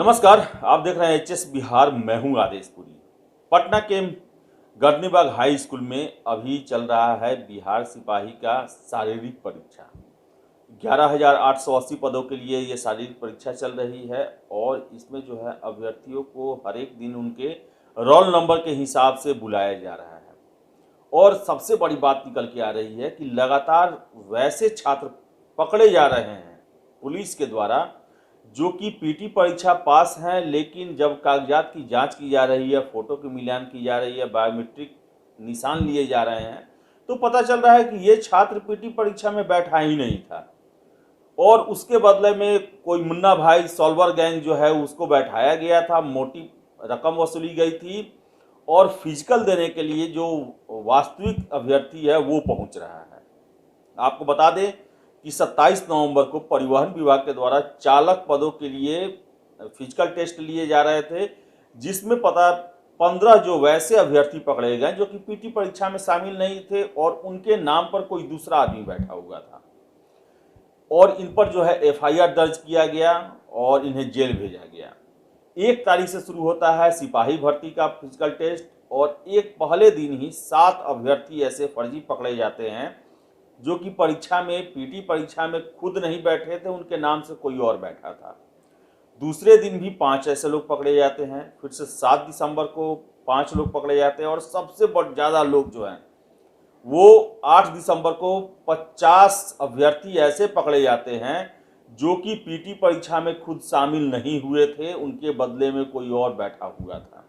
नमस्कार, आप देख रहे हैं एचएस बिहार। मैं हूं आदेशपुरी। पटना के गर्दनीबाग हाई स्कूल में अभी चल रहा है बिहार सिपाही का शारीरिक परीक्षा। 11,880 पदों के लिए ये शारीरिक परीक्षा चल रही है और इसमें जो है अभ्यर्थियों को हर एक दिन उनके रोल नंबर के हिसाब से बुलाया जा रहा है। और सबसे बड़ी बात निकल के आ रही है कि लगातार वैसे छात्र पकड़े जा रहे हैं पुलिस के द्वारा जो कि पीटी परीक्षा पास हैं, लेकिन जब कागजात की जांच की जा रही है, फोटो की मिलान की जा रही है, बायोमेट्रिक निशान लिए जा रहे हैं, तो पता चल रहा है कि ये छात्र पीटी परीक्षा में बैठा ही नहीं था और उसके बदले में कोई मुन्ना भाई सॉल्वर गैंग जो है उसको बैठाया गया था। मोटी रकम वसूली गई थी और फिजिकल देने के लिए जो वास्तविक अभ्यर्थी है वो पहुंच रहा है। आपको बता दें कि 27 नवंबर को परिवहन विभाग के द्वारा चालक पदों के लिए फिजिकल टेस्ट लिए जा रहे थे, जिसमें 15 जो वैसे अभ्यर्थी पकड़े गए जो कि पीटी परीक्षा में शामिल नहीं थे और उनके नाम पर कोई दूसरा आदमी बैठा हुआ था और इन पर जो है एफआईआर दर्ज किया गया और इन्हें जेल भेजा गया। 1 तारीख से शुरू होता है सिपाही भर्ती का फिजिकल टेस्ट और एक पहले दिन ही 7 अभ्यर्थी ऐसे फर्जी पकड़े जाते हैं जो कि परीक्षा में पीटी परीक्षा में खुद नहीं बैठे थे, उनके नाम से कोई और बैठा था। दूसरे दिन भी 5 ऐसे लोग पकड़े जाते हैं। फिर से 7 दिसंबर को 5 लोग पकड़े जाते हैं और सबसे ज़्यादा लोग जो हैं वो 8 दिसंबर को 50 अभ्यर्थी ऐसे पकड़े जाते हैं जो कि पीटी परीक्षा में खुद शामिल नहीं हुए थे, उनके बदले में कोई और बैठा हुआ था।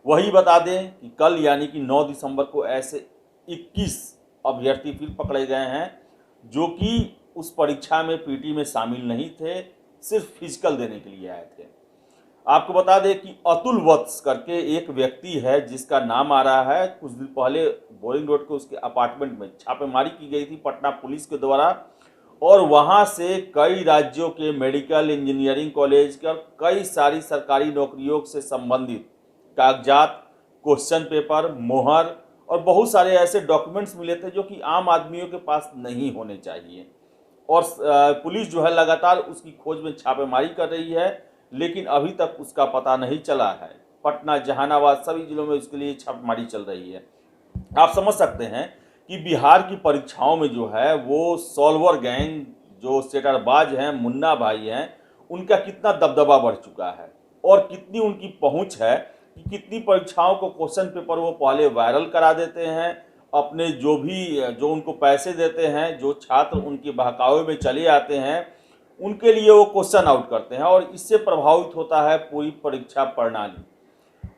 वही बता दें कि कल यानी कि 9 दिसंबर को ऐसे 21 अभ्यर्थी फिर पकड़े गए हैं जो कि उस परीक्षा में पीटी में शामिल नहीं थे, सिर्फ फिजिकल देने के लिए आए थे। आपको बता दें कि अतुल वत्स करके एक व्यक्ति है जिसका नाम आ रहा है। कुछ दिन पहले बोरिंग रोड के उसके अपार्टमेंट में छापेमारी की गई थी पटना पुलिस के द्वारा और वहां से कई राज्यों के मेडिकल इंजीनियरिंग कॉलेज के और कई सारी सरकारी नौकरियों से संबंधित कागजात, क्वेश्चन पेपर, मोहर और बहुत सारे ऐसे डॉक्यूमेंट्स मिले थे जो कि आम आदमियों के पास नहीं होने चाहिए। और पुलिस जो है लगातार उसकी खोज में छापेमारी कर रही है, लेकिन अभी तक उसका पता नहीं चला है। पटना, जहानाबाद सभी जिलों में उसके लिए छापेमारी चल रही है। आप समझ सकते हैं कि बिहार की परीक्षाओं में जो है वो सॉल्वर गैंग, जो सेटरबाज हैं, मुन्ना भाई हैं, उनका कितना दबदबा बढ़ चुका है और कितनी उनकी पहुंच है कि कितनी परीक्षाओं को क्वेश्चन पेपर वो पहले वायरल करा देते हैं। अपने जो उनको पैसे देते हैं, जो छात्र उनके बहकावे में चले आते हैं, उनके लिए वो क्वेश्चन आउट करते हैं और इससे प्रभावित होता है पूरी परीक्षा प्रणाली।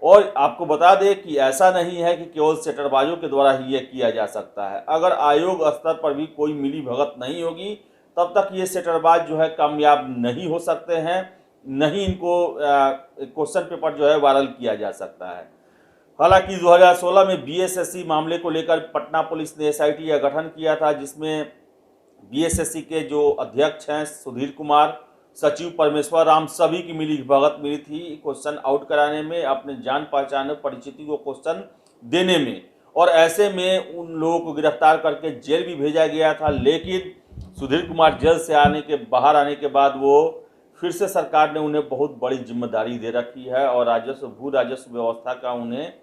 और आपको बता दें कि ऐसा नहीं है कि केवल सेटरबाजों के द्वारा ही ये किया जा सकता है। अगर आयोग स्तर पर भी कोई मिली भगत नहीं होगी तब तक ये सेटरबाज जो है कामयाब नहीं हो सकते हैं, नहीं इनको क्वेश्चन पेपर जो है वायरल किया जा सकता है। हालांकि 2016 में बीएसएससी मामले को लेकर पटना पुलिस ने एसआईटी का गठन किया था, जिसमें बीएसएससी के जो अध्यक्ष हैं सुधीर कुमार, सचिव परमेश्वर राम, सभी की मिली भगत मिली थी क्वेश्चन आउट कराने में, अपने जान पहचान परिचिति को क्वेश्चन देने में। और ऐसे में उन लोगों को गिरफ्तार करके जेल भी भेजा गया था, लेकिन सुधीर कुमार जेल से बाहर आने के बाद वो फिर से सरकार ने उन्हें बहुत बड़ी जिम्मेदारी दे रखी है और भू राजस्व व्यवस्था का उन्हें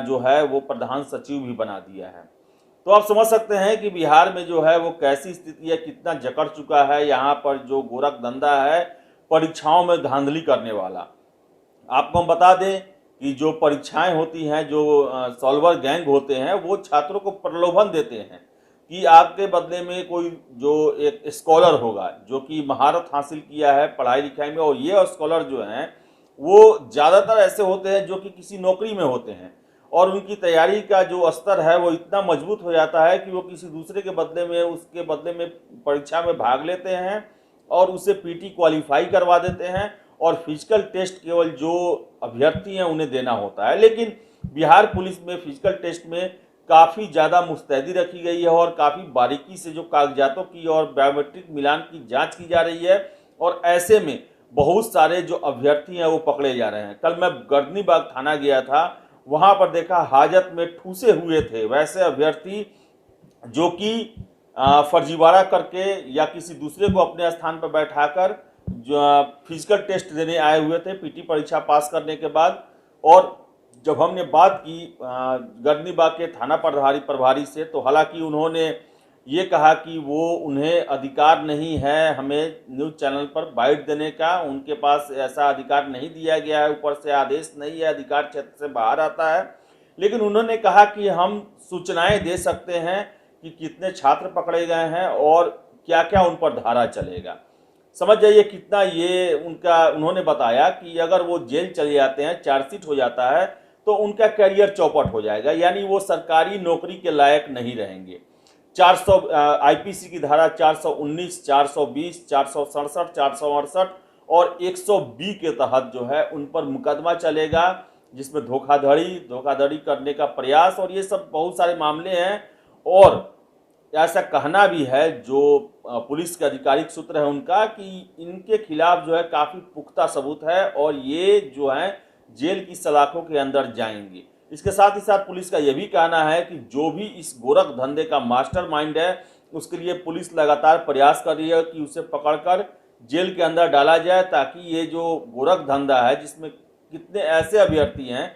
जो है वो प्रधान सचिव भी बना दिया है। तो आप समझ सकते हैं कि बिहार में जो है वो कैसी स्थिति है, कितना जकड़ चुका है यहाँ पर जो गोरख धंधा है परीक्षाओं में धांधली करने वाला। आपको हम बता दें कि जो परीक्षाएं होती हैं, जो सॉल्वर गैंग होते हैं, वो छात्रों को प्रलोभन देते हैं कि आपके बदले में कोई जो एक स्कॉलर होगा जो कि महारत हासिल किया है पढ़ाई लिखाई में, और ये स्कॉलर जो हैं वो ज़्यादातर ऐसे होते हैं जो कि किसी नौकरी में होते हैं और उनकी तैयारी का जो स्तर है वो इतना मजबूत हो जाता है कि वो किसी दूसरे के बदले में उसके बदले में परीक्षा में भाग लेते हैं और उसे पीटी क्वालिफाई करवा देते हैं और फिजिकल टेस्ट केवल जो अभ्यर्थी हैं उन्हें देना होता है। लेकिन बिहार पुलिस में फिजिकल टेस्ट में काफ़ी ज़्यादा मुस्तैदी रखी गई है और काफ़ी बारीकी से जो कागजातों की और बायोमेट्रिक मिलान की जांच की जा रही है और ऐसे में बहुत सारे जो अभ्यर्थी हैं वो पकड़े जा रहे हैं। कल मैं गर्दनीबाग थाना गया था, वहाँ पर देखा हाजत में ठूसे हुए थे वैसे अभ्यर्थी जो कि फर्जीवाड़ा करके या किसी दूसरे को अपने स्थान पर बैठाकर जो फिजिकल टेस्ट देने आए हुए थे पीटी परीक्षा पास करने के बाद। और जब हमने बात की गर्दनीबाग के थाना प्रभारी से, तो हालांकि उन्होंने ये कहा कि वो उन्हें अधिकार नहीं है हमें न्यूज़ चैनल पर बाइट देने का, उनके पास ऐसा अधिकार नहीं दिया गया है, ऊपर से आदेश नहीं है, अधिकार क्षेत्र से बाहर आता है। लेकिन उन्होंने कहा कि हम सूचनाएं दे सकते हैं कि कितने छात्र पकड़े गए हैं और क्या क्या उन पर धारा चलेगा। समझ जाइए कितना ये उन्होंने बताया कि अगर वो जेल चले जाते हैं, चार्जशीट हो जाता है, तो उनका कैरियर चौपट हो जाएगा, यानी वो सरकारी नौकरी के लायक नहीं रहेंगे। 400 आईपीसी की धारा 419, 420, 467, 468 और 120 के तहत जो है उन पर मुकदमा चलेगा, जिसमें धोखाधड़ी करने का प्रयास और ये सब बहुत सारे मामले हैं। और ऐसा कहना भी है जो पुलिस के आधिकारिक सूत्र है उनका, कि इनके खिलाफ जो है काफ़ी पुख्ता सबूत है और ये जो है जेल की सलाखों के अंदर जाएंगे। इसके साथ ही साथ पुलिस का यह भी कहना है कि जो भी इस गोरख धंधे का मास्टरमाइंड है, उसके लिए पुलिस लगातार प्रयास कर रही है कि उसे पकड़कर जेल के अंदर डाला जाए, ताकि ये जो गोरख धंधा है, जिसमें कितने ऐसे अभ्यर्थी हैं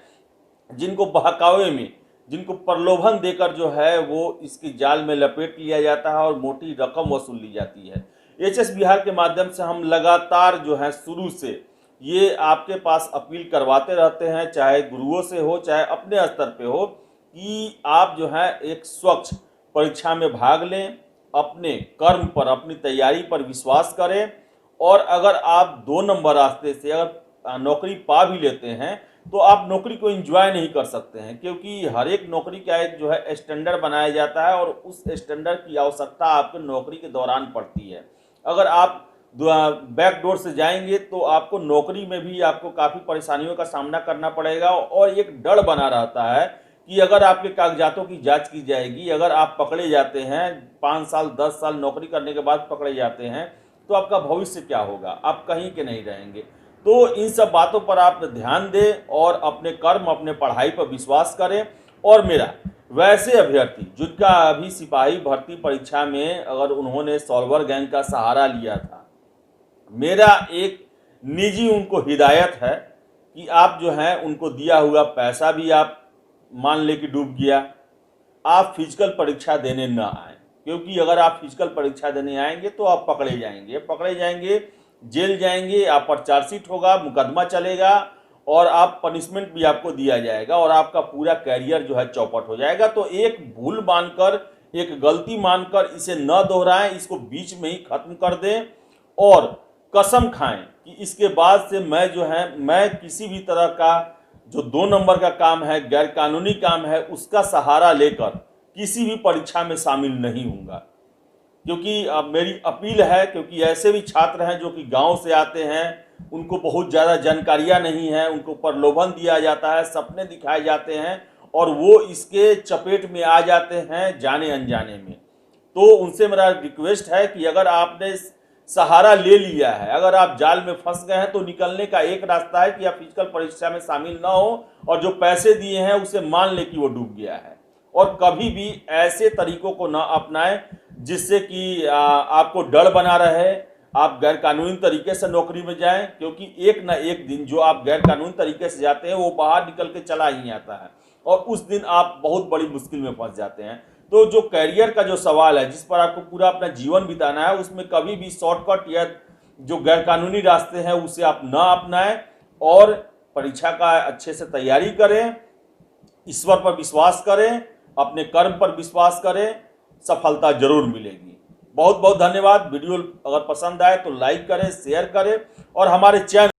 जिनको बहकावे में, जिनको प्रलोभन देकर जो है वो इसकी जाल में लपेट लिया जाता है और मोटी रकम वसूल ली जाती है। एचएस बिहार के माध्यम से हम लगातार जो है शुरू से ये आपके पास अपील करवाते रहते हैं, चाहे गुरुओं से हो चाहे अपने स्तर पे हो, कि आप जो है एक स्वच्छ परीक्षा में भाग लें, अपने कर्म पर, अपनी तैयारी पर विश्वास करें। और अगर आप 2 नंबर रास्ते से अगर नौकरी पा भी लेते हैं, तो आप नौकरी को एंजॉय नहीं कर सकते हैं, क्योंकि हर एक नौकरी का एक जो है स्टैंडर्ड बनाया जाता है और उस स्टैंडर्ड की आवश्यकता आपको नौकरी के दौरान पड़ती है। अगर आप बैक डोर से जाएंगे तो आपको नौकरी में भी आपको काफ़ी परेशानियों का सामना करना पड़ेगा और एक डर बना रहता है कि अगर आपके कागजातों की जांच की जाएगी, अगर आप पकड़े जाते हैं 5 साल 10 साल नौकरी करने के बाद पकड़े जाते हैं, तो आपका भविष्य क्या होगा, आप कहीं के नहीं रहेंगे। तो इन सब बातों पर आप ध्यान दें और अपने कर्म, अपने पढ़ाई पर विश्वास करें। और मेरा वैसे अभ्यर्थी जिनका अभी सिपाही भर्ती परीक्षा में अगर उन्होंने सॉल्वर गैंग का सहारा लिया था, मेरा एक निजी उनको हिदायत है कि आप जो है उनको दिया हुआ पैसा भी आप मान ले कि डूब गया, आप फिजिकल परीक्षा देने न आए, क्योंकि अगर आप फिजिकल परीक्षा देने आएंगे तो आप पकड़े जाएंगे, जेल जाएंगे, आप पर चार्जशीट होगा, मुकदमा चलेगा और आप पनिशमेंट भी आपको दिया जाएगा और आपका पूरा कैरियर जो है चौपट हो जाएगा। तो एक भूल मानकर, एक गलती मानकर इसे न दोहराएं, इसको बीच में ही खत्म कर दें और कसम खाएं कि इसके बाद से मैं किसी भी तरह का जो 2 नंबर का काम है, गैर कानूनी काम है, उसका सहारा लेकर किसी भी परीक्षा में शामिल नहीं होऊंगा। क्योंकि अब मेरी अपील है, क्योंकि ऐसे भी छात्र हैं जो कि गांव से आते हैं, उनको बहुत ज़्यादा जानकारियां नहीं है, उनको प्रलोभन दिया जाता है, सपने दिखाए जाते हैं और वो इसके चपेट में आ जाते हैं जाने अनजाने में। तो उनसे मेरा रिक्वेस्ट है कि अगर आपने सहारा ले लिया है, अगर आप जाल में फंस गए हैं, तो निकलने का एक रास्ता है कि आप फिजिकल परीक्षा में शामिल ना हो और जो पैसे दिए हैं उसे मान ले कि वो डूब गया है। और कभी भी ऐसे तरीकों को ना अपनाएं जिससे कि आपको डर बना रहे, आप गैर कानूनी तरीके से नौकरी में जाएं, क्योंकि एक ना एक दिन जो आप गैर कानूनी तरीके से जाते हैं वो बाहर निकल के चला ही आता है और उस दिन आप बहुत बड़ी मुश्किल में फंस जाते हैं। तो जो कैरियर का जो सवाल है, जिस पर आपको पूरा अपना जीवन बिताना है, उसमें कभी भी शॉर्टकट या जो गैर कानूनी रास्ते हैं उसे आप ना अपनाएं और परीक्षा का अच्छे से तैयारी करें, ईश्वर पर विश्वास करें, अपने कर्म पर विश्वास करें, सफलता जरूर मिलेगी। बहुत बहुत धन्यवाद। वीडियो अगर पसंद आए तो लाइक करें, शेयर करें और हमारे चैनल